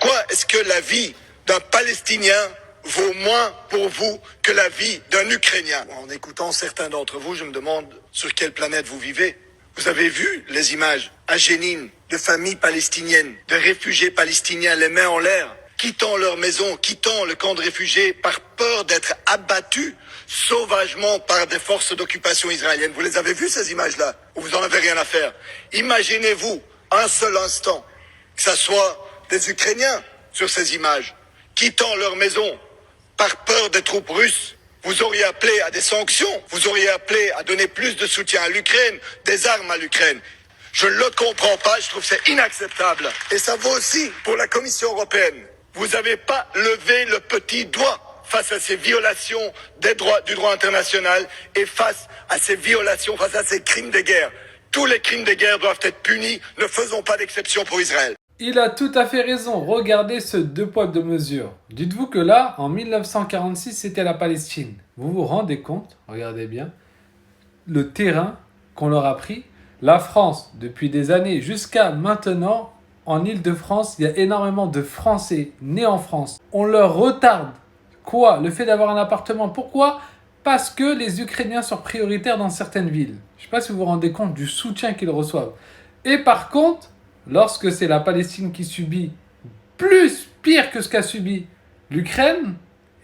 Pourquoi est-ce que la vie d'un Palestinien vaut moins pour vous que la vie d'un Ukrainien? En écoutant certains d'entre vous, je me demande sur quelle planète vous vivez. Vous avez vu les images à Jénine de familles palestiniennes, de réfugiés palestiniens les mains en l'air, quittant leur maison, quittant le camp de réfugiés par peur d'être abattus sauvagement par des forces d'occupation israéliennes. Vous les avez vues ces images-là? Ou vous en avez rien à faire? Imaginez-vous un seul instant que ça soit des Ukrainiens sur ces images, quittant leur maison par peur des troupes russes. Vous auriez appelé à des sanctions, vous auriez appelé à donner plus de soutien à l'Ukraine, des armes à l'Ukraine. Je ne le comprends pas, je trouve que c'est inacceptable. Et ça vaut aussi pour la Commission européenne. Vous n'avez pas levé le petit doigt face à ces violations du droit international et face à ces violations, face à ces crimes de guerre. Tous les crimes de guerre doivent être punis, ne faisons pas d'exception pour Israël. Il a tout à fait raison, regardez ce deux poids deux mesures. Dites-vous que là, en 1946, c'était la Palestine. Vous vous rendez compte, regardez bien, le terrain qu'on leur a pris. La France, depuis des années jusqu'à maintenant, en Île-de-France, il y a énormément de Français nés en France. On leur retarde quoi? Le fait d'avoir un appartement. Pourquoi? Parce que les Ukrainiens sont prioritaires dans certaines villes. Je ne sais pas si vous vous rendez compte du soutien qu'ils reçoivent. Et par contre, lorsque c'est la Palestine qui subit pire que ce qu'a subi l'Ukraine,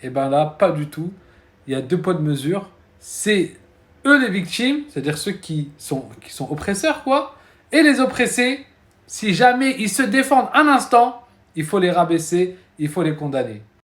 et bien là, pas du tout. Il y a deux poids de mesure. C'est eux les victimes, c'est-à-dire ceux qui sont oppresseurs, quoi. Et les oppressés, si jamais ils se défendent un instant, il faut les rabaisser, il faut les condamner.